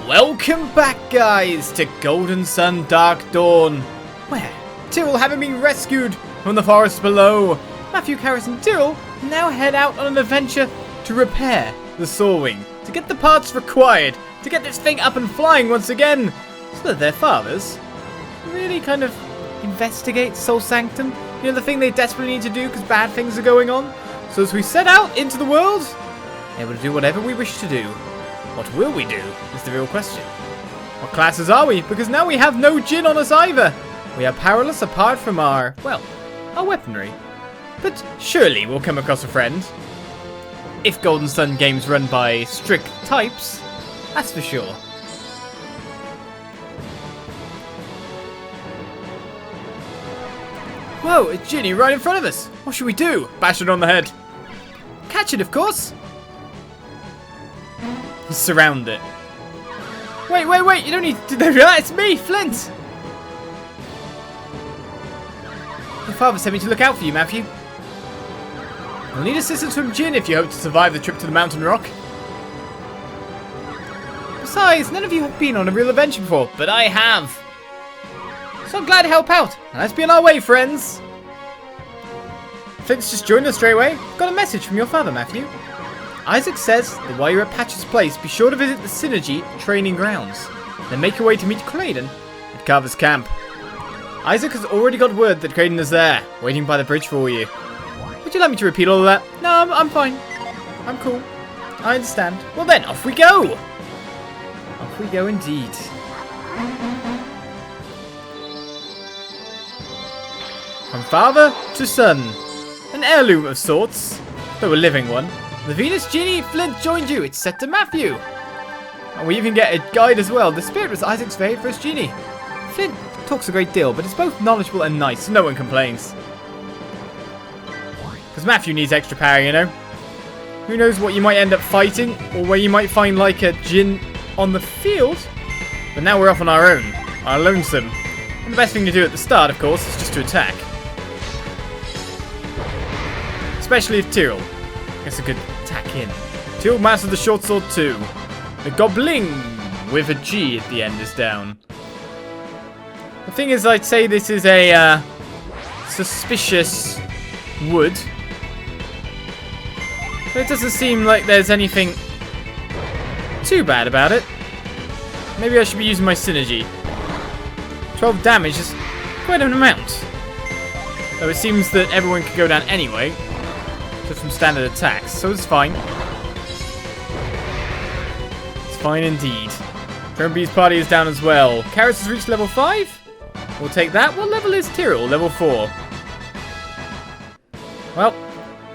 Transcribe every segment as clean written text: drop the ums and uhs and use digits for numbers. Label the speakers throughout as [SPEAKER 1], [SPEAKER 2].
[SPEAKER 1] Welcome back, guys, to Golden Sun Dark Dawn, where Tyrell, having been rescued from the forest below, Matthew, Karis and Tyrell now head out on an adventure to repair the Soul Wing, to get the parts required to get this thing up and flying once again, so that their fathers really kind of investigate Soul Sanctum, you know, the thing they desperately need to do because bad things are going on. So as we set out into the world, able to do whatever we wish to do. What will we do is the real question. What classes are we? Because now we have no Djinn on us either. We are powerless apart from our weaponry. But surely we'll come across a friend. If Golden Sun games run by strict types, that's for sure. Whoa, it's Ginni right in front of us. What should we do? Bash it on the head. Catch it, of course. Surround it. Wait, you don't need to do that. It's me, Flint. Your father sent me to look out for you, Matthew. You'll need assistance from Djinn if you hope to survive the trip to the mountain rock. Besides, none of you have been on a real adventure before, but I have. So I'm glad to help out. And let's be on our way, friends. Flint's just joined us straight away. Got a message from your father, Matthew. Isaac says that while you're at Pacha's place, be sure to visit the Psynergy Training Grounds. Then make your way to meet Kraden at Carver's camp. Isaac has already got word that Kraden is there, waiting by the bridge for you. Would you like me to repeat all of that? No, I'm fine. I'm cool. I understand. Well then, off we go! Off we go indeed. From father to son. An heirloom of sorts, though a living one. The Venus Ginni Flint joined you. It's set to Matthew. And we even get a guide as well. The spirit was Isaac's very first Ginni. Flint talks a great deal, but it's both knowledgeable and nice, so no one complains. Because Matthew needs extra power, you know. Who knows what you might end up fighting, or where you might find like a Djinn on the field. But now we're off on our own, our lonesome. And the best thing to do at the start, of course, is just to attack. Especially if Tyrell gets a good attack in. Tyrell mastered the short sword too. The goblin with a G at the end is down. The thing is, I'd say this is a suspicious wood. But it doesn't seem like there's anything too bad about it. Maybe I should be using my synergy. 12 damage is quite an amount. Though it seems that everyone could go down anyway. Just from standard attacks, so it's fine. It's fine indeed. B's party is down as well. Karis has reached level 5. We'll take that. What level is Tyrell? Level 4. Well,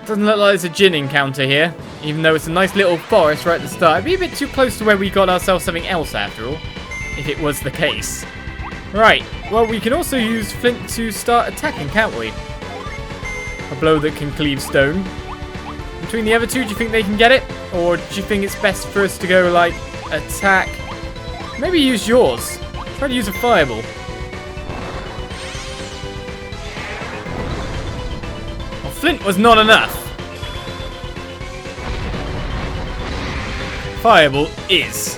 [SPEAKER 1] doesn't look like there's a Djinn encounter here. Even though it's a nice little forest right at the start. It'd be a bit too close to where we got ourselves something else after all. If it was the case. Right. Well, we can also use Flint to start attacking, can't we? A blow that can cleave stone. Between the other two, do you think they can get it? Or do you think it's best for us to go, like, attack? Maybe use yours. Try to use a fireball. Well, Flint was not enough. Fireball is.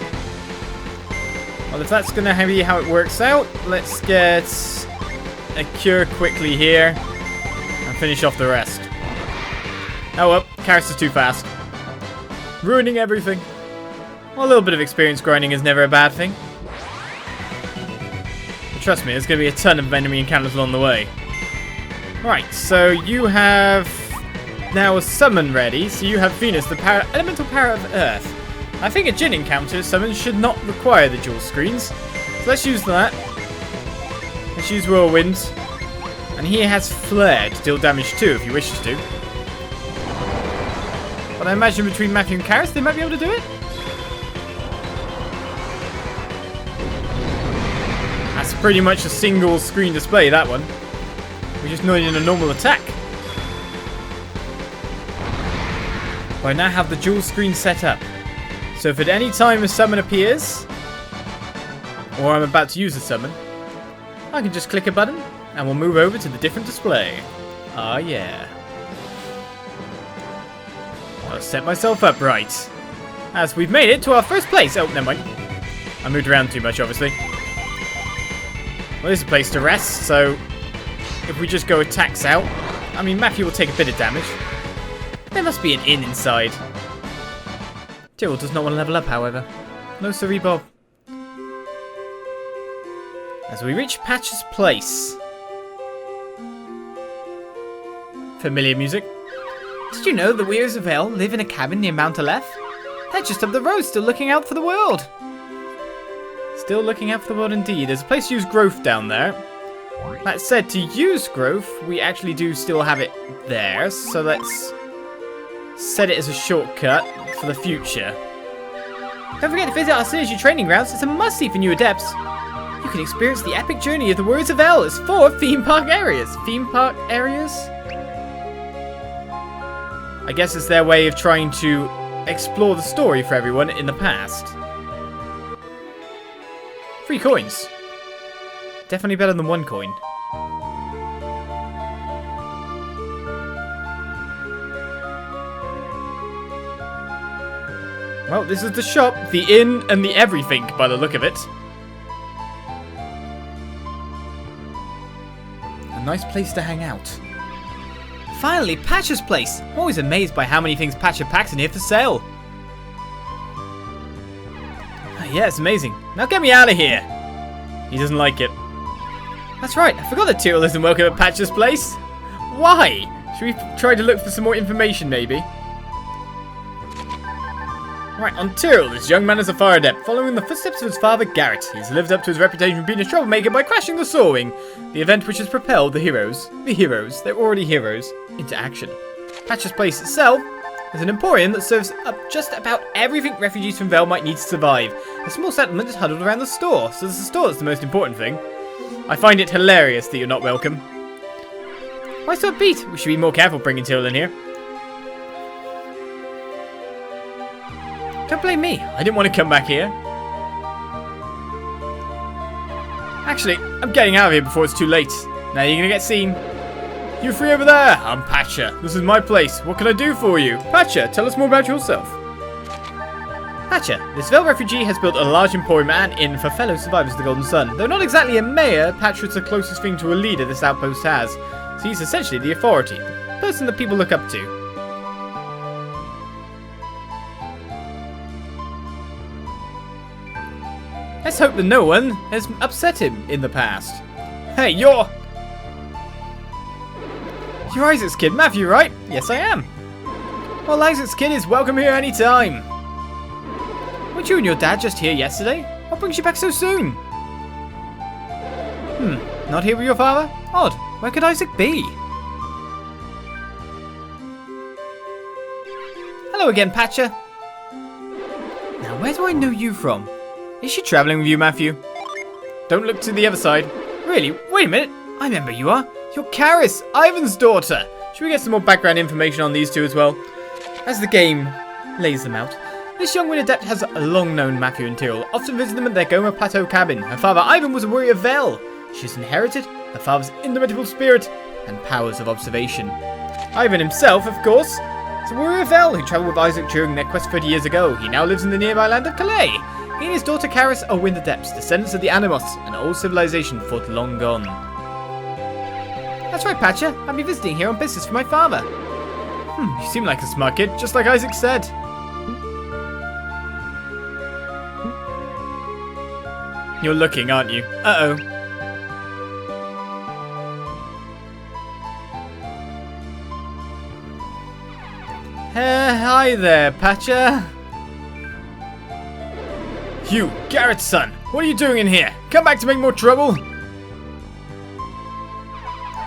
[SPEAKER 1] Well, if that's going to be how it works out, let's get a cure quickly here. Finish off the rest. Oh well, Karis is too fast. Ruining everything. Well, a little bit of experience grinding is never a bad thing. But trust me, there's going to be a ton of enemy encounters along the way. Right, so you have now a summon ready. So you have Venus, the elemental power of Earth. I think a Djinn encounter summon should not require the dual screens. So let's use that. Let's use Whirlwind. And he has Flare to deal damage too, if he wishes to. But I imagine between Matthew and Karis, they might be able to do it. That's pretty much a single screen display, that one. We just needed a normal attack. But I now have the dual screen set up. So if at any time a summon appears, or I'm about to use a summon, I can just click a button. And we'll move over to the different display. Ah, yeah. I'll set myself up right. As we've made it to our first place. Oh, never mind. I moved around too much, obviously. Well, this is a place to rest, so if we just go attacks out, I mean, Matthew will take a bit of damage. There must be an inn inside. Tyrell does not want to level up, however. No siree, Bob. As we reach Pacha's place. Familiar music. Did you know the Warriors of Vale live in a cabin near Mount Aleph? They're just up the road, still looking out for the world. Still looking out for the world indeed. There's a place to use growth down there. That said, to use growth, we actually do still have it there. So let's set it as a shortcut for the future. Don't forget to visit our Psynergy Training Grounds. It's a must-see for new Adepts. You can experience the epic journey of the Warriors of Vale as 4 theme park areas. Theme park areas? I guess it's their way of trying to explore the story for everyone in the past. 3 coins. Definitely better than 1 coin. Well, this is the shop, the inn, and the everything by the look of it. A nice place to hang out. Finally, Pacha's place. I'm always amazed by how many things Pacha packs in here for sale. Yeah, it's amazing. Now get me out of here. He doesn't like it. That's right, I forgot that Tyrell isn't welcome at Pacha's place. Why? Should we try to look for some more information, maybe? Right, on Tyrell, this young man is a fire adept, following the footsteps of his father Garrett. He's lived up to his reputation for being a troublemaker by crashing the Soaring, the event which has propelled they're already heroes, into action. Pacha's place itself is an emporium that serves up just about everything refugees from Vale might need to survive. A small settlement is huddled around the store, so it's the store that's the most important thing. I find it hilarious that you're not welcome. Why so upbeat? We should be more careful bringing Tyrell in here. Don't blame me. I didn't want to come back here. Actually, I'm getting out of here before it's too late. Now you're going to get seen. You 3 over there. I'm Pacha. This is my place. What can I do for you? Pacha, tell us more about yourself. Pacha, this Vale refugee has built a large emporium and inn for fellow survivors of the Golden Sun. Though not exactly a mayor, Pacha is the closest thing to a leader this outpost has. So he's essentially the authority, the person that people look up to. Let's hope that no one has upset him in the past. Hey, you're Isaac's kid, Matthew, right? Yes, I am. Well, Isaac's kid is welcome here anytime. Weren't you and your dad just here yesterday? What brings you back so soon? Not here with your father? Odd. Where could Isaac be? Hello again, Pacha. Now, where do I know you from? Is she travelling with you, Matthew? Don't look to the other side. Really? Wait a minute. I remember you are. You're Karis, Ivan's daughter. Should we get some more background information on these two as well? As the game lays them out. This young wind adept has long known Matthew and Tyrell, often visited them at their Goma Plateau cabin. Her father Ivan was a warrior of Vale. She has inherited her father's indomitable spirit and powers of observation. Ivan himself, of course, is a warrior of Vale who travelled with Isaac during their quest 30 years ago. He now lives in the nearby land of Calais. He and his daughter Karis are wind adepts, descendants of the Animos, an old civilization thought long gone. That's right, Pacha. I'll be visiting here on business for my father. You seem like a smart kid, just like Isaac said. You're looking, aren't you? Uh-oh. Hi there, Pacha. You, Garrett's son. What are you doing in here? Come back to make more trouble?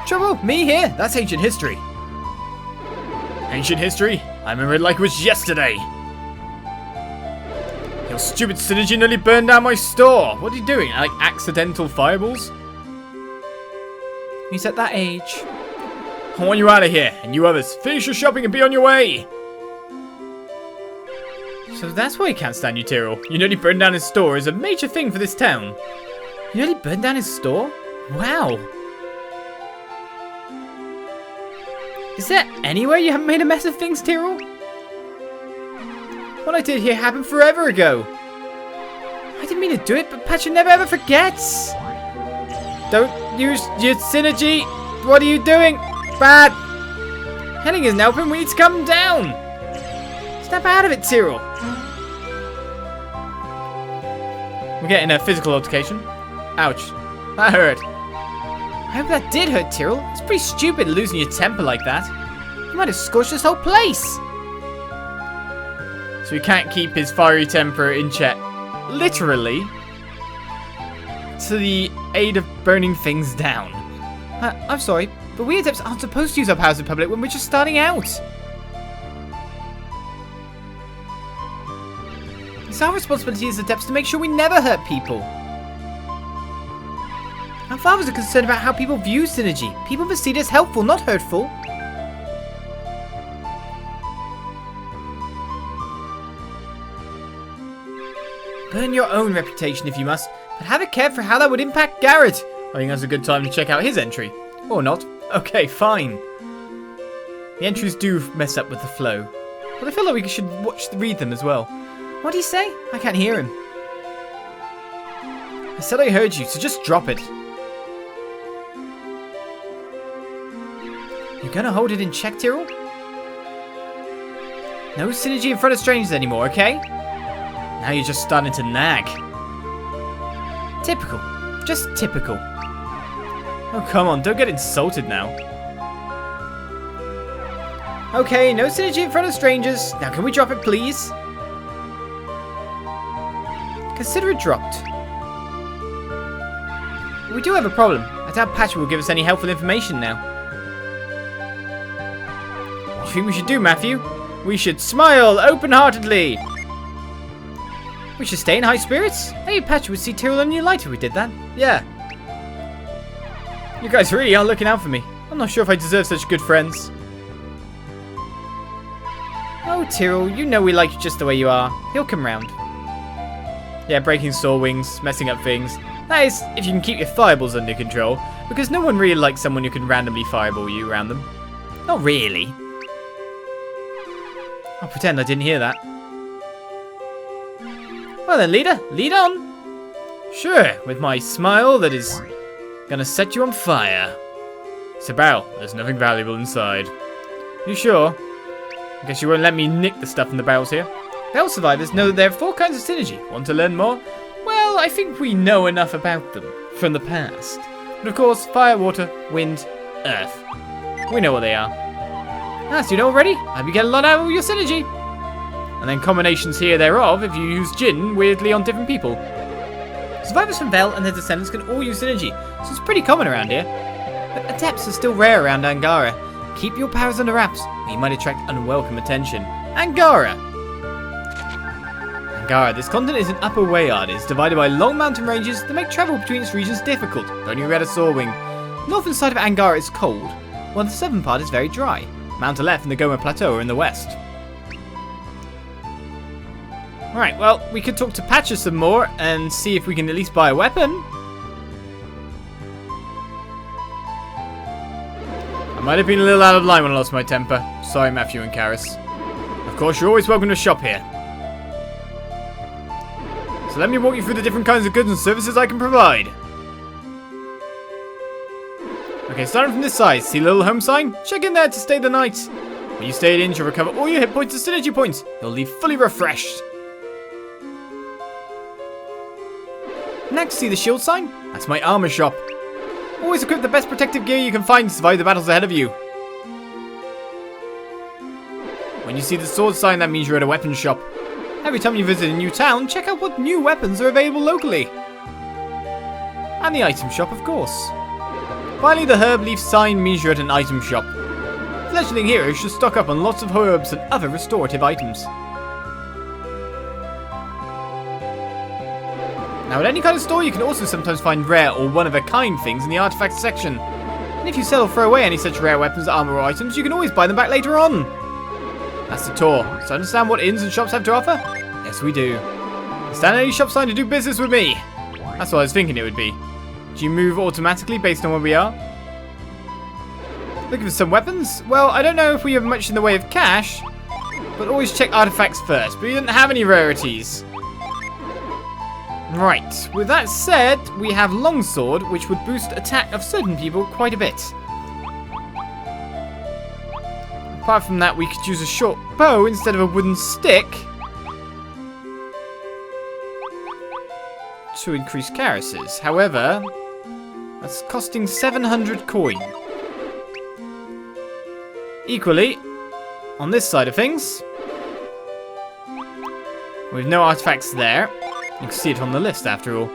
[SPEAKER 1] Trouble? Me here? That's ancient history. Ancient history? I remember it like it was yesterday. Your stupid Psynergy nearly burned down my store. What are you doing? Like accidental fireballs? He's at that age. I want you out of here, and you others, finish your shopping and be on your way. So that's why he can't stand you, Tyrell. You nearly burned down his store is a major thing for this town. You nearly burned down his store? Wow. Is there anywhere you haven't made a mess of things, Tyrell? What I did here happened forever ago. I didn't mean to do it, but Pacha never ever forgets. Don't use your synergy. What are you doing? Bad. Heading isn't helping. We need to come down. Snap out of it, Tyrell. We're getting a physical altercation. Ouch. That hurt. I hope that did hurt, Tyrell. It's pretty stupid losing your temper like that. You might have scorched this whole place. So he can't keep his fiery temper in check. Literally. To the aid of burning things down. I'm sorry, but we Adepts aren't supposed to use our powers in public when we're just starting out. It's our responsibility as Adepts to make sure we never hurt people. Our fathers are concerned about how people view Psynergy. People must see it as helpful, not hurtful. Burn your own reputation if you must, but have a care for how that would impact Garrett. I think that's a good time to check out his entry. Or not. Okay, fine. The entries do mess up with the flow. But I feel like we should read them as well. What do you say? I can't hear him. I said I heard you, so just drop it. You're gonna hold it in check, Tyrell? No synergy in front of strangers anymore, okay? Now you're just starting to nag. Typical. Just typical. Oh, come on, don't get insulted now. Okay, no synergy in front of strangers. Now can we drop it, please? Consider it dropped. We do have a problem. I doubt Pacha will give us any helpful information now. What do you think we should do, Matthew? We should smile open-heartedly. We should stay in high spirits. Maybe Pacha would see Tyrell in a new light if we did that. Yeah. You guys really are looking out for me. I'm not sure if I deserve such good friends. Oh, Tyrell, you know we like you just the way you are. He'll come round. Yeah, breaking soul wings, messing up things. That is, if you can keep your fireballs under control, because no one really likes someone who can randomly fireball you around them. Not really. I'll pretend I didn't hear that. Well then, leader, lead on. Sure, with my smile that is gonna set you on fire. It's a barrel. There's nothing valuable inside. You sure? I guess you won't let me nick the stuff in the barrels here. Bell survivors know that there are 4 kinds of synergy. Want to learn more? Well, I think we know enough about them from the past. But of course, fire, water, wind, earth. We know what they are. Ah, so you know already? I hope you get a lot out of your synergy. And then combinations here thereof if you use Djinn weirdly on different people. Survivors from Vale and their descendants can all use synergy, so it's pretty common around here. But Adepts are still rare around Angara. Keep your powers under wraps, or you might attract unwelcome attention. Angara! Angara, this continent is an upper Weyard. It's divided by long mountain ranges that make travel between its regions difficult. Only we had a sore wing. The northern side of Angara is cold, while the southern part is very dry. Mount Aleph and the Goma Plateau are in the west. Right, well, we could talk to Pacha some more and see if we can at least buy a weapon. I might have been a little out of line when I lost my temper. Sorry, Matthew and Karis. Of course, you're always welcome to shop here. So let me walk you through the different kinds of goods and services I can provide. Okay, starting from this side, see the little home sign? Check in there to stay the night. When you stay in, you'll recover all your hit points and synergy points. You'll leave fully refreshed. Next, see the shield sign? That's my armor shop. Always equip the best protective gear you can find to survive the battles ahead of you. When you see the sword sign, that means you're at a weapons shop. Every time you visit a new town, check out what new weapons are available locally. And the item shop, of course. Finally, the herb leaf sign means you're at an item shop. Fledgling heroes should stock up on lots of herbs and other restorative items. Now, at any kind of store, you can also sometimes find rare or one-of-a-kind things in the artifacts section. And if you sell or throw away any such rare weapons, armor, or items, you can always buy them back later on. That's the tour. So understand what inns and shops have to offer? Yes, we do. Stand at any shop sign to do business with me. That's what I was thinking it would be. Do you move automatically based on where we are? Looking for some weapons? Well, I don't know if we have much in the way of cash, but always check artifacts first. But we didn't have any rarities. Right, with that said, we have longsword, which would boost attack of certain people quite a bit. Apart from that, we could use a short bow instead of a wooden stick to increase Karis's. However, that's costing 700 coin. Equally, on this side of things, we have no artifacts there. You can see it on the list after all.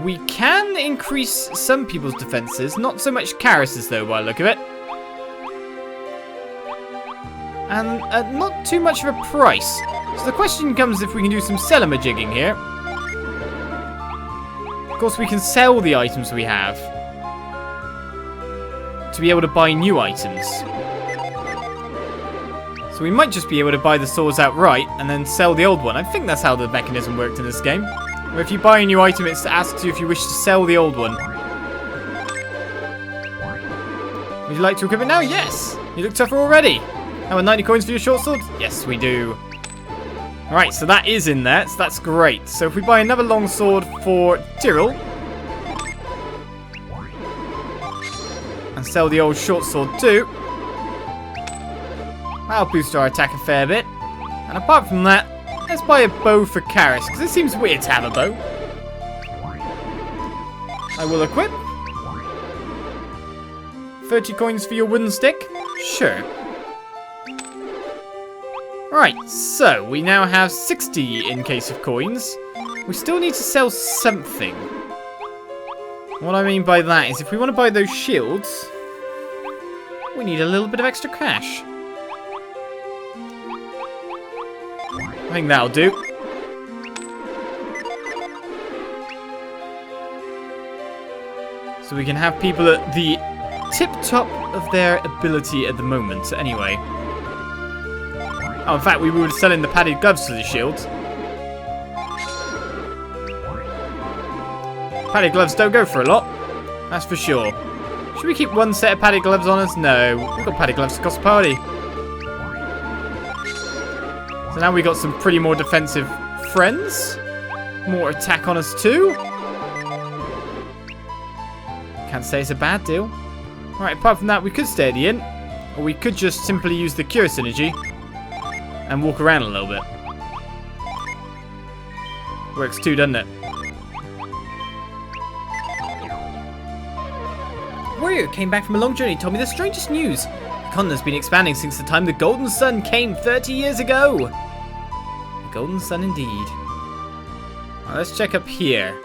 [SPEAKER 1] We can increase some people's defenses, not so much Karis's though by the look of it. And not too much of a price. So the question comes if we can do some seller-majigging here. Of course we can sell the items we have to be able to buy new items. So we might just be able to buy the swords outright and then sell the old one. I think that's how the mechanism worked in this game. Where if you buy a new item, it asks you if you wish to sell the old one. Would you like to equip it now? Yes! You look tougher already. How about 90 coins for your short sword? Yes, we do. Alright, so that is in there, so that's great. So if we buy another long sword for Tyrell and sell the old short sword too, that'll boost our attack a fair bit. And apart from that, let's buy a bow for Karis, because it seems weird to have a bow. I will equip. 30 coins for your wooden stick? Sure. Right, so we now have 60 in case of coins. We still need to sell something. What I mean by that is if we want to buy those shields, we need a little bit of extra cash. I think that'll do. So we can have people at the tip-top of their ability at the moment, anyway. Oh, in fact, we were selling the padded gloves to the shield. Padded gloves don't go for a lot. That's for sure. Should we keep one set of padded gloves on us? No. We've got padded gloves to cost party. So now we've got some pretty more defensive friends. More attack on us too. Can't say it's a bad deal. Alright, apart from that, we could stay at the inn. Or we could just simply use the cure synergy and walk around a little bit. Works too, doesn't it? Warrior came back from a long journey, told me the strangest news. The continent's been expanding since the time the Golden Sun came 30 years ago. The Golden Sun indeed. Well, let's check up here.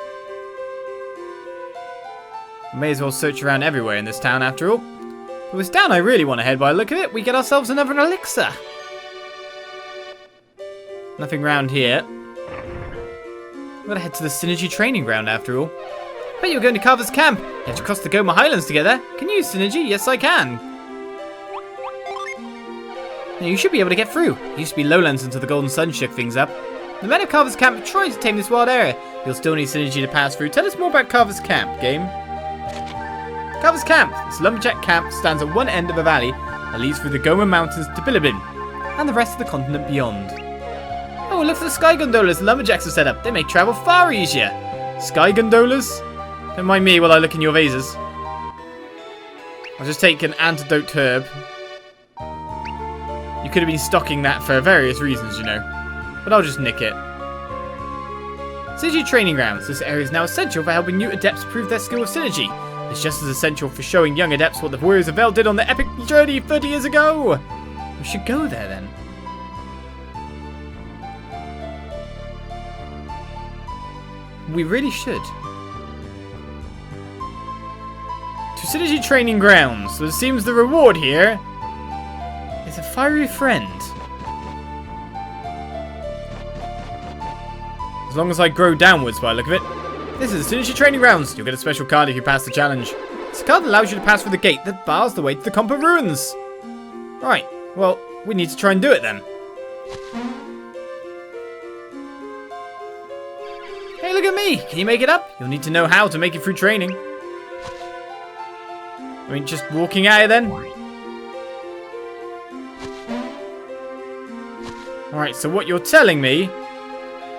[SPEAKER 1] We may as well search around everywhere in this town after all. If it's down I really want to head by the look of it, we get ourselves another elixir. Nothing round here. We've got to head to the Psynergy Training Ground after all. Bet you're going to Carver's Camp. You have to cross the Goma Highlands together. Can you use Psynergy? Yes, I can. Now, you should be able to get through. It used to be lowlands until the Golden Sun shook things up. The men of Carver's Camp have tried to tame this wild area. You'll still need Psynergy to pass through. Tell us more about Carver's Camp, game. Carver's Camp. This lumberjack camp stands at one end of a valley that leads through the Goma Mountains to Bilibin and the rest of the continent beyond. Oh, look for the sky gondolas the lumberjacks have set up. They make travel far easier. Sky gondolas? Don't mind me while I look in your vases. I'll just take an antidote herb. You could have been stocking that for various reasons, you know. But I'll just nick it. Psynergy Training Grounds. This area is now essential for helping new adepts prove their skill of synergy. It's just as essential for showing young adepts what the Warriors of Vale did on their epic journey 30 years ago. We should go there then. We really should. To Psynergy Training Grounds. So it seems the reward here is a fiery friend. As long as I grow downwards by the look of it. This is the Psynergy Training Grounds. You'll get a special card if you pass the challenge. This card allows you to pass through the gate that bars the way to the Compa Ruins. Right, well, we need to try and do it then. Hey, look at me! Can you make it up? You'll need to know how to make it through training. I mean, just walking at it then? Alright, so what you're telling me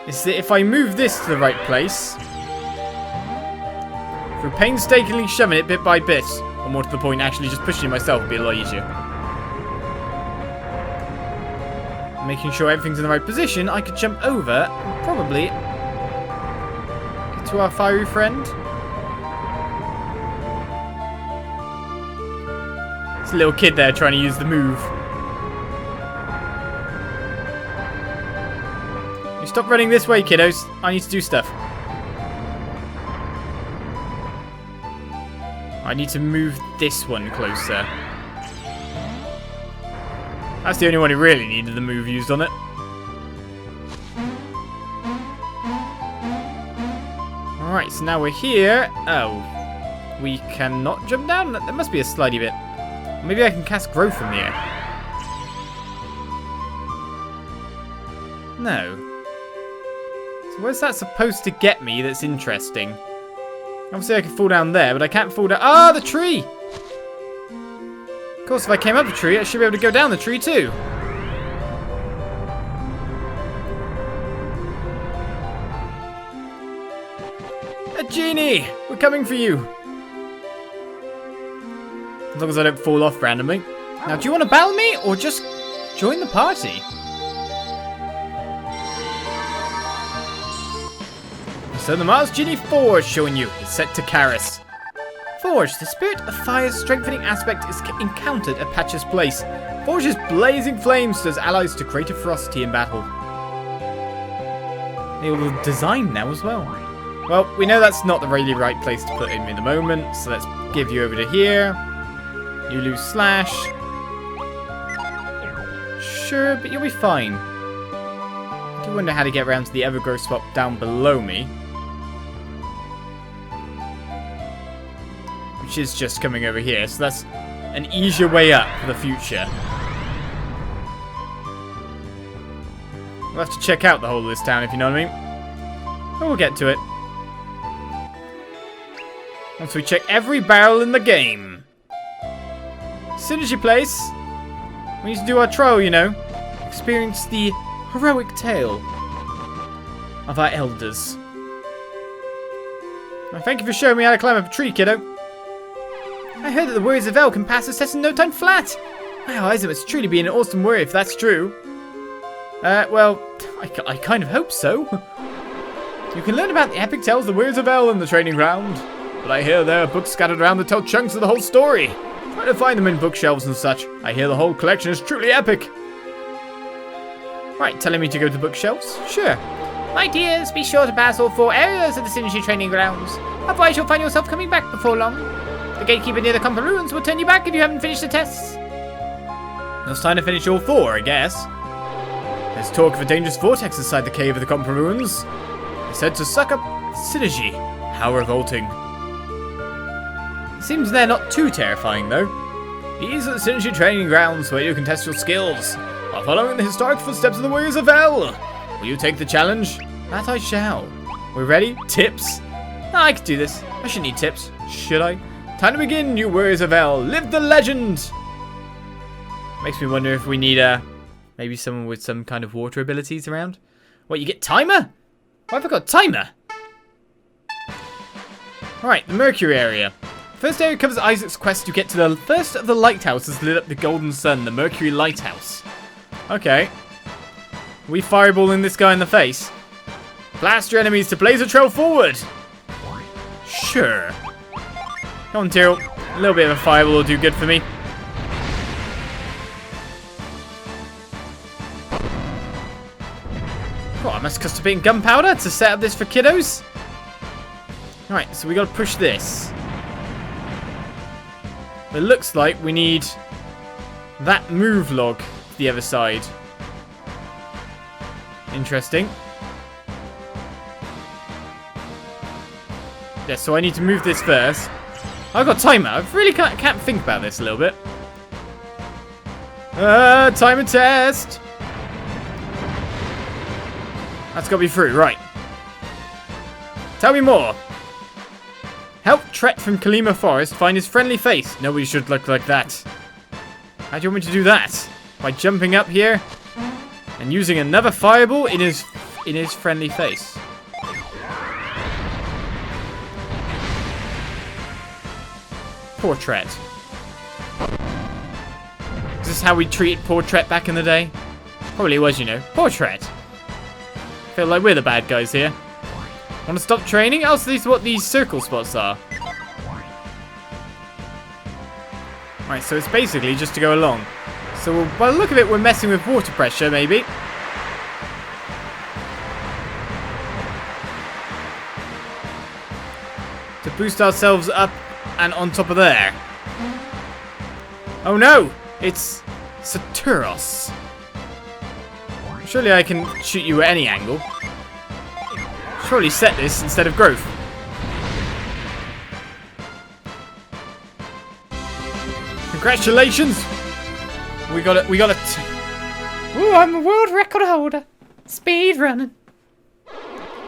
[SPEAKER 1] is that if I move this to the right place, through painstakingly shoving it bit by bit, or more to the point, actually just pushing it myself would be a lot easier. Making sure everything's in the right position, I could jump over and probably get to our fiery friend. It's a little kid there trying to use the move. You stop running this way, kiddos. I need to do stuff. I need to move this one closer. That's the only one who really needed the move used on it. Alright, so now we're here. Oh. We cannot jump down? There must be a slidey bit. Maybe I can cast growth from here. No. So where's that supposed to get me that's interesting? Obviously I can fall down there, but I can't fall down... Ah, the tree! Of course, if I came up the tree, I should be able to go down the tree too. A Ginni! We're coming for you! As long as I don't fall off randomly. Now, do you want to battle me, or just join the party? So the Mars Djinn Forge showing you is set to Karis. Forge, the spirit of fire's strengthening aspect is encountered at Pacha's place. Forge's blazing flames stirs allies to greater ferocity in battle. They will design now as well. Well, we know that's not the really right place to put him in the moment, so let's give you over to here. You lose slash. Sure, but you'll be fine. I do wonder how to get around to the Evergrowth spot down below me. Which is just coming over here, so that's an easier way up for the future. We'll have to check out the whole of this town, if you know what I mean. But we'll get to it. Once we check every barrel in the game. Synergy place. We need to do our trial, you know. Experience the heroic tale of our elders. Well, thank you for showing me how to climb up a tree, kiddo. I heard that the Warriors of Vale can pass this test in no time flat. Wow, Isaac must truly be an awesome warrior if that's true. Well, I kind of hope so. You can learn about the epic tales of the Warriors of Vale in the training ground. But I hear there are books scattered around that tell chunks of the whole story. Try to find them in bookshelves and such. I hear the whole collection is truly epic. Right, telling me to go to the bookshelves? Sure. My dears, be sure to pass all 4 areas of the Psynergy Training Grounds. Otherwise you'll find yourself coming back before long. The gatekeeper near the Compa Ruins will turn you back if you haven't finished the tests. It's time to finish all 4, I guess. There's talk of a dangerous vortex inside the cave of the Compa Ruins. It's said to suck up Synergy. How revolting. Seems they're not too terrifying, though. These are the Psynergy Training Grounds where you can test your skills, while following the historic footsteps of the Warriors of Vale. Will you take the challenge? That I shall. We're ready? Tips? No, I can do this. I shouldn't need tips. Should I? Time to begin, you Warriors of Vale. Live the legend! Makes me wonder if we need, maybe someone with some kind of water abilities around. What, you get timer? Why have I got timer? Alright, the Mercury area. First area covers Isaac's quest to get to the first of the lighthouses lit up the golden sun, the Mercury Lighthouse. Okay. We fireballing this guy in the face. Blast your enemies to blaze a trail forward. Sure. Come on, Tyrell. A little bit of a fireball will do good for me. Oh, I must custom bit gunpowder to set up this for kiddos. Alright, so we gotta push this. It looks like we need that move log to the other side. Interesting. Yeah, so I need to move this first. I've got timer. I really can't think about this a little bit. Timer test. That's got to be through, right. Tell me more. Help Tret from Kalima Forest find his friendly face. Nobody should look like that. How do you want me to do that? By jumping up here and using another fireball in his in his friendly face. Portrait. Is this how we treated Portrait back in the day? Probably was, you know. Portrait. Feel like we're the bad guys here. Want to stop training? Oh, so this is what these circle spots are. Right, so it's basically just to go along. So by the look of it, we're messing with water pressure, maybe. To boost ourselves up and on top of there. Oh no! It's Saturos. Surely I can shoot you at any angle. Surely set this instead of growth. Congratulations! We got it. Ooh, I'm a world record holder. Speed running.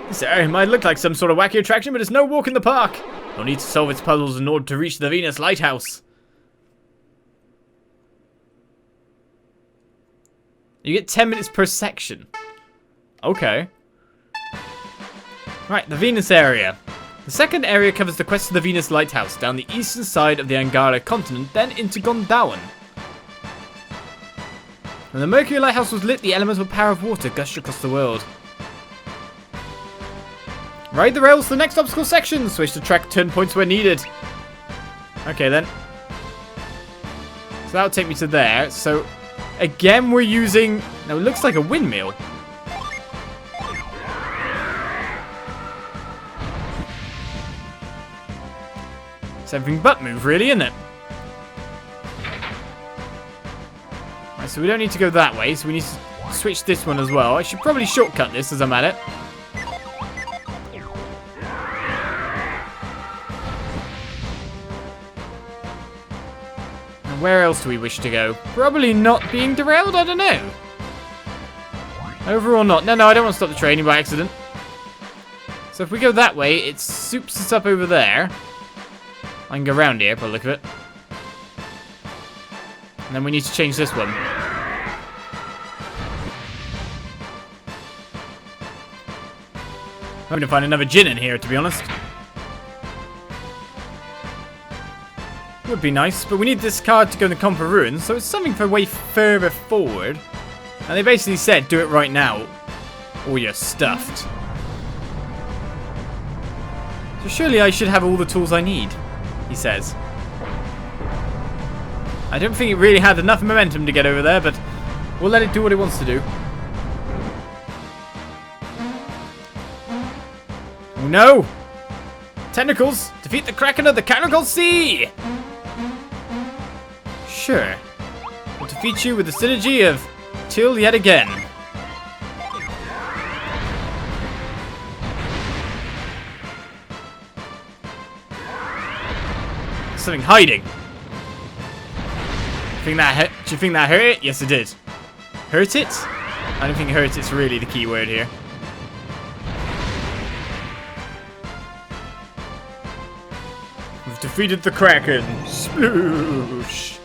[SPEAKER 1] This area might look like some sort of wacky attraction, but it's no walk in the park. You'll need to solve its puzzles in order to reach the Venus Lighthouse. You get 10 minutes per section. Okay. Right, the Venus area. The second area covers the quest to the Venus Lighthouse, down the eastern side of the Angara continent, then into Gondawan. When the Mercury Lighthouse was lit, the elemental power of water gushed across the world. Ride the rails to the next obstacle section. Switch to track turn points where needed. Okay then. So that'll take me to there. So again we're using... No, it looks like a windmill. It's everything but move, really, isn't it? Right, so we don't need to go that way, so we need to switch this one as well. I should probably shortcut this as I'm at it. And where else do we wish to go? Probably not being derailed, I don't know. Over or not? No, I don't want to stop the training by accident. So if we go that way, it soups us up over there. I can go around here, by the look of it. And then we need to change this one. I'm going to find another Djinn in here, to be honest. Would be nice, but we need this card to go in the Compa Ruins, so it's something for way further forward. And they basically said, do it right now, or you're stuffed. So surely I should have all the tools I need, he says. I don't think it really had enough momentum to get over there, but we'll let it do what it wants to do. Oh no! Tentacles! Defeat the Kraken of the Chemical Sea! Sure. We'll defeat you with the synergy of Till yet again. Something hiding. Do you think that hurt it? Yes, it did. Hurt it? I don't think hurt it's really the key word here. We've defeated the Kraken. Sploosh.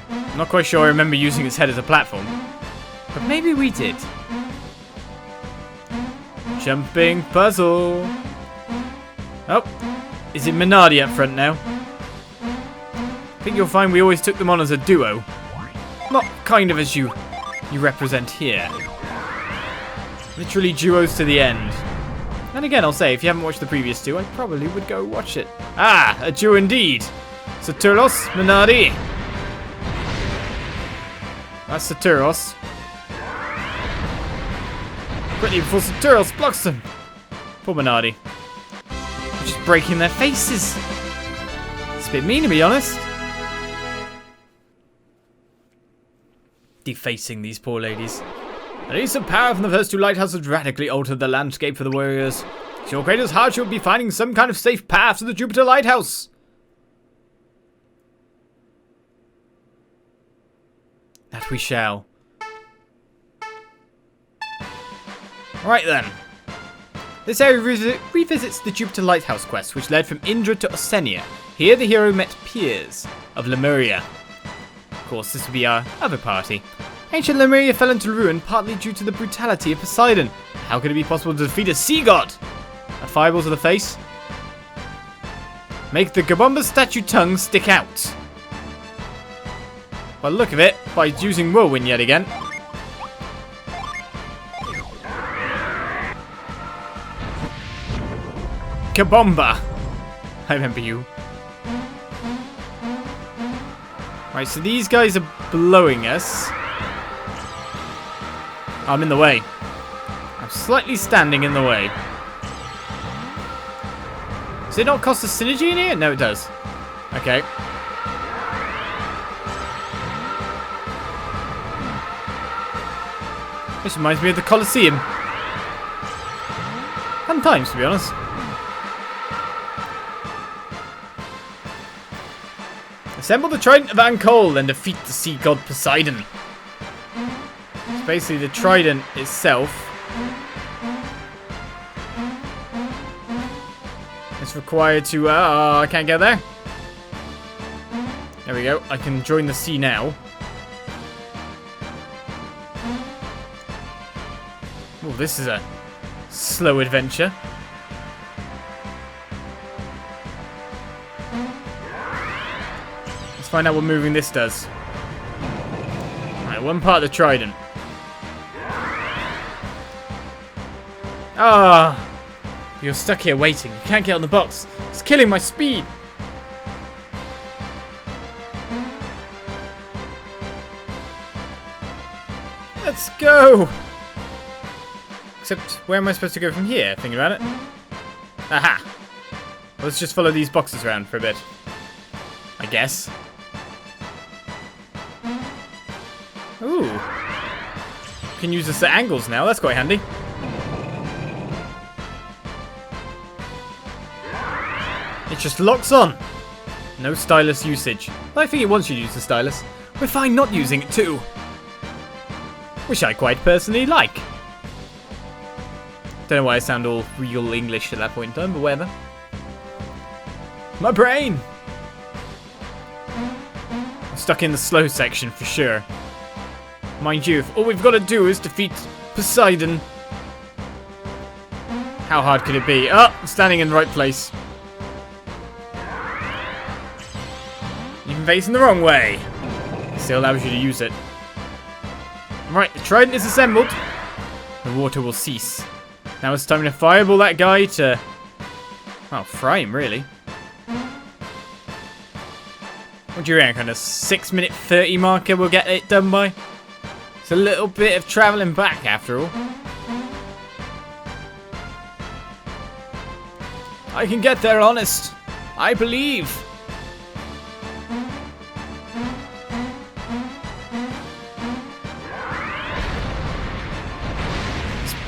[SPEAKER 1] I'm not quite sure I remember using its head as a platform. But maybe we did. Jumping puzzle. Oh. Is it Minardi up front now? I think you'll find we always took them on as a duo. Not kind of as you represent here. Literally duos to the end. And again, I'll say, if you haven't watched the previous two, I probably would go watch it. Ah, a duo indeed. Saturos, Minardi. That's Saturos. Quickly before Saturos blocks them. Poor Minardi. We're just breaking their faces. It's a bit mean, to be honest. Defacing these poor ladies. The use of power from the first two lighthouses radically altered the landscape for the warriors. It's your greatest hardship will be finding some kind of safe path to the Jupiter Lighthouse. That we shall. Right then. This area revisits the Jupiter Lighthouse quest, which led from Indra to Osenia. Here the hero met Piers of Lemuria. Of course, this would be our other party. Ancient Lemuria fell into ruin partly due to the brutality of Poseidon. How could it be possible to defeat a sea god? A fireball to the face. Make the Gabomba statue tongue stick out. By the look of it, by using Whirlwind yet again. Kabomba! I remember you. Right, so these guys are blowing us. I'm in the way. I'm slightly standing in the way. Does it not cost us synergy in here? No, it does. Okay. This reminds me of the Colosseum. Fun times, to be honest. Assemble the Trident of Ankol and defeat the sea god Poseidon. It's basically the trident itself. It's required to... I can't get there. There we go. I can join the sea now. Oh, this is a slow adventure. Let's find out what moving this does. Alright, one part of the trident. Ah! You're stuck here waiting. You can't get on the box. It's killing my speed. Let's go! Except, where am I supposed to go from here? Thinking about it. Aha! Well, let's just follow these boxes around for a bit. I guess. Ooh. Can use this at angles now. That's quite handy. It just locks on. No stylus usage. I think it wants you to use the stylus. We're fine not using it too. Which I quite personally like. Don't know why I sound all real English at that point in time, but whatever. My brain! I'm stuck in the slow section for sure. Mind you, if all we've got to do is defeat Poseidon. How hard could it be? Oh, I'm standing in the right place. Even facing the wrong way. It still allows you to use it. Right, the trident is assembled. The water will cease. Now it's time to fireball that guy to... well, fry him, really. What do you reckon? A 6-minute 30 marker will get it done by? It's a little bit of travelling back, after all. I can get there, honest. I believe.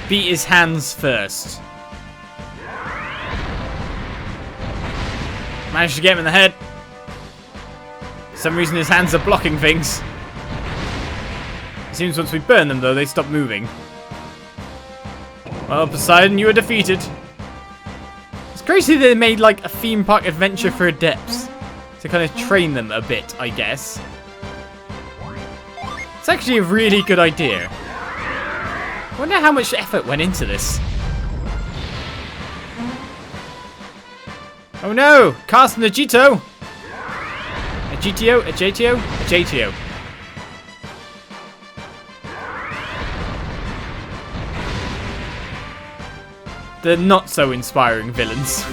[SPEAKER 1] Beat his hands first. Managed to get him in the head. For some reason his hands are blocking things. It seems once we burn them though, they stop moving. Well, Poseidon, you are defeated. It's crazy they made like a theme park adventure for Adepts. To kind of train them a bit, I guess. It's actually a really good idea. I wonder how much effort went into this. Oh no! Casting a Jito! A GTO? A JTO? A JTO. The not so inspiring villains.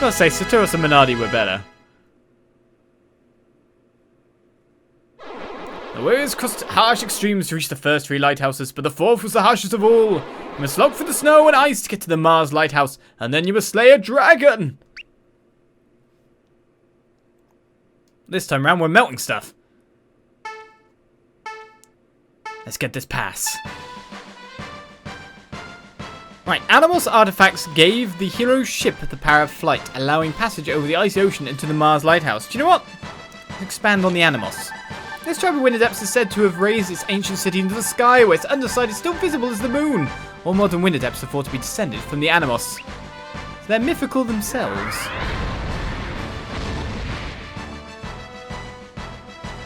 [SPEAKER 1] Gotta say, Satoros and Minardi were better. The Warriors crossed harsh extremes to reach the first 3 lighthouses, but the 4th was the harshest of all. You must slog through the snow and ice to get to the Mars lighthouse, and then you must slay a dragon. This time round, we're melting stuff. Let's get this pass. Right, Animos artifacts gave the hero's ship the power of flight, allowing passage over the icy ocean into the Mars lighthouse. Do you know what? Let's expand on the Animos. This tribe of Wind Adepts is said to have raised its ancient city into the sky, where its underside is still visible as the moon. All modern Wind Adepts are thought to be descended from the Animos. So they're mythical themselves.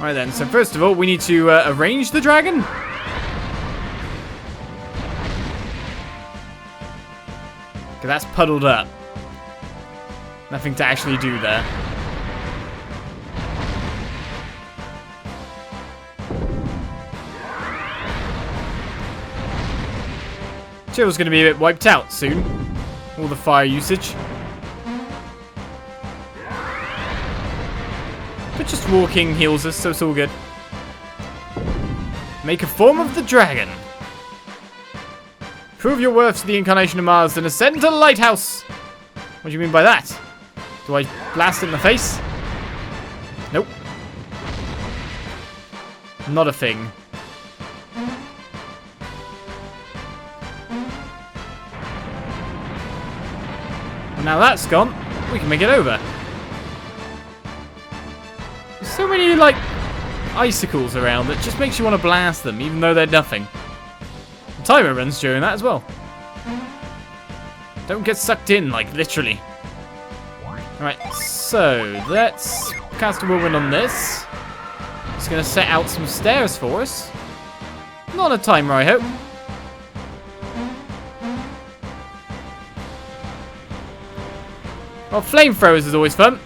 [SPEAKER 1] Alright then, so first of all, we need to arrange the dragon. Okay, that's puddled up. Nothing to actually do there. Chill's going to be a bit wiped out soon. All the fire usage. But just walking heals us, so it's all good. Make a form of the dragon. Prove your worth to the incarnation of Mars and ascend to the lighthouse. What do you mean by that? Do I blast it in the face? Nope. Not a thing. Well, now that's gone, we can make it over. There's so many, like, icicles around that just makes you want to blast them, even though they're nothing. The timer runs during that as well. Don't get sucked in, like, literally. Alright, so let's cast a whirlwind on this. It's going to set out some stairs for us. Not a timer, I hope. Well, flamethrowers is always fun.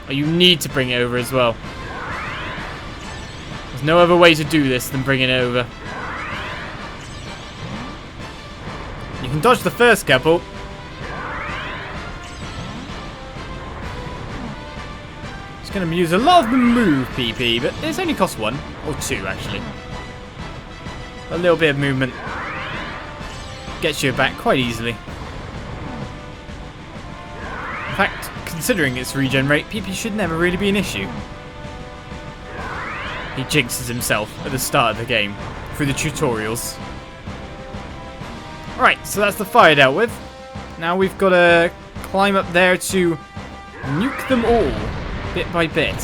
[SPEAKER 1] Oh, you need to bring it over as well. There's no other way to do this than bring it over. You can dodge the first couple. It's going to use a lot of the move PP, but this only costs 1 or 2 actually. A little bit of movement gets you back quite easily. In fact, considering its regen rate, PP should never really be an issue. He jinxes himself at the start of the game through the tutorials. Right, so that's the fire dealt with. Now we've got to climb up there to nuke them all, bit by bit.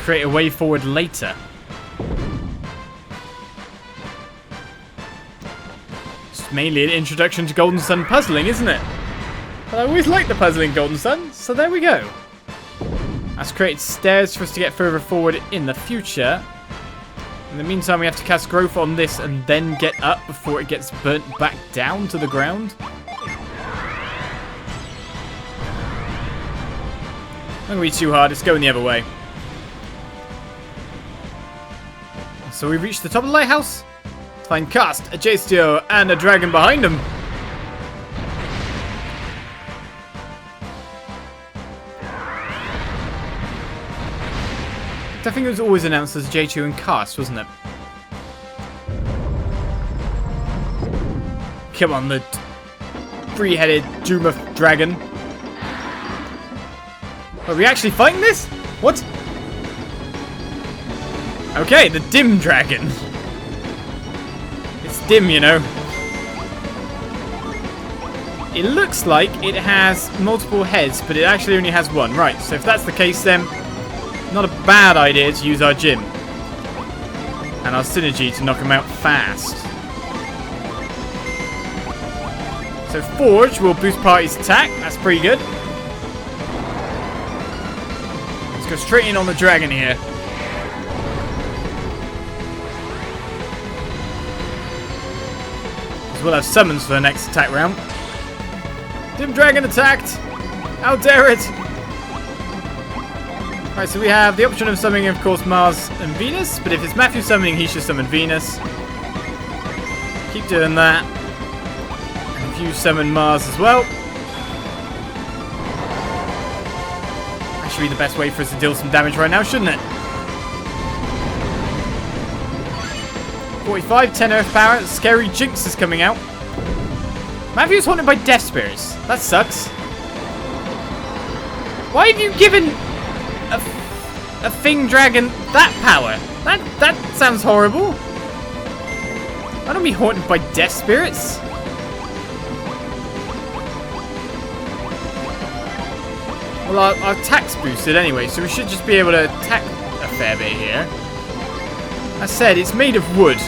[SPEAKER 1] Create a way forward later. It's mainly an introduction to Golden Sun puzzling, isn't it? But I always liked the puzzling Golden Sun, so there we go. That's created stairs for us to get further forward in the future. In the meantime, we have to cast growth on this and then get up before it gets burnt back down to the ground. Not going to be too hard, it's going the other way. So we've reached the top of the lighthouse. To find Cast, a Jastio, and a dragon behind him. I think it was always announced as J2 and Cast, wasn't it? Come on, the three-headed Juma dragon. Are we actually fighting this? What? Okay, the dim dragon. It's dim, you know. It looks like it has multiple heads, but it actually only has one. Right, so if that's the case, then not a bad idea to use our Djinn and our Psynergy to knock him out fast. So Forge will boost party's attack. That's pretty good. Let's go straight in on the dragon here. We'll have summons for the next attack round. Dim Dragon attacked! How dare it! Right, so we have the option of summoning, of course, Mars and Venus, but if it's Matthew summoning, he should summon Venus. Keep doing that. And if you summon Mars as well, that should be the best way for us to deal some damage right now, shouldn't it? 45, 10 earth power. Scary Jinx is coming out. Matthew's haunted by death spirits. That sucks. Why have you given a thing dragon that power? That sounds horrible. I don't be haunted by death spirits. Well, our attack's boosted anyway, so we should just be able to attack a fair bit here. As said, it's made of wood.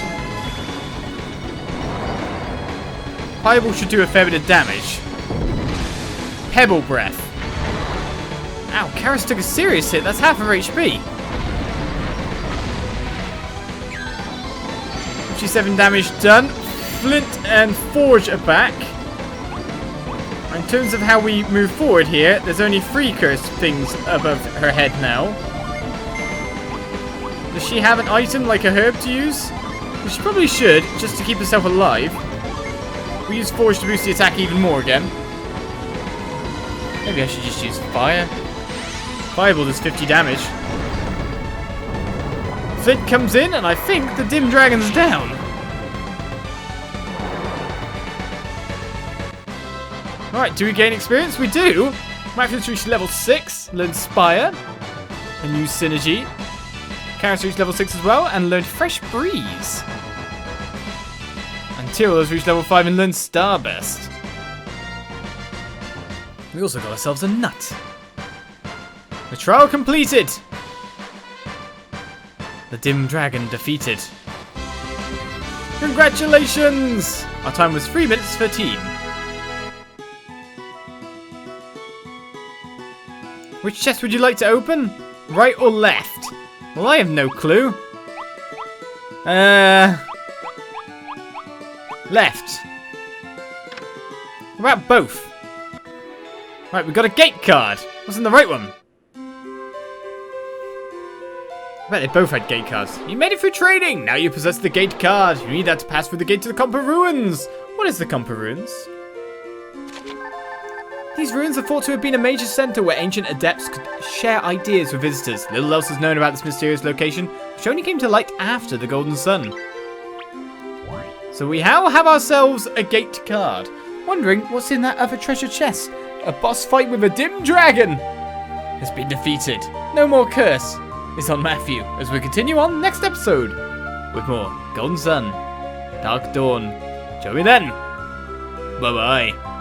[SPEAKER 1] Fireball should do a fair bit of damage. Pebble Breath. Ow, Karis took a serious hit. That's half of her HP. 57 damage done. Flint and Forge are back. In terms of how we move forward here, there's only 3 cursed things above her head now. Does she have an item like a herb to use? Well, she probably should, just to keep herself alive. We use Forge to boost the attack even more again. Maybe I should just use Fire. Fireball does 50 damage. Flint comes in, and I think the Dim Dragon's down. Alright, do we gain experience? We do! Maximum reached level 6, learned Spire, and use Synergy. Karis reached level 6 as well, and learned Fresh Breeze. And Tyrell has reached level 5 and learned Starburst. We also got ourselves a nut. The trial completed! The Dim Dragon defeated. Congratulations! Our time was 3 minutes 13. Which chest would you like to open? Right or left? Well, I have no clue. Left. What about both? Right, we got a gate card. What's in the right one? I bet they both had gate cards. You made it through training. Now you possess the gate card. You need that to pass through the gate to the Compa Ruins. What is the Compa Ruins? These ruins are thought to have been a major center where ancient adepts could share ideas with visitors. Little else is known about this mysterious location, which only came to light after the Golden Sun. So we now have ourselves a gate card. Wondering what's in that other treasure chest. A boss fight with a dim dragon has been defeated. No more curse is on Matthew as we continue on next episode with more Golden Sun, Dark Dawn. Join me then. Bye bye.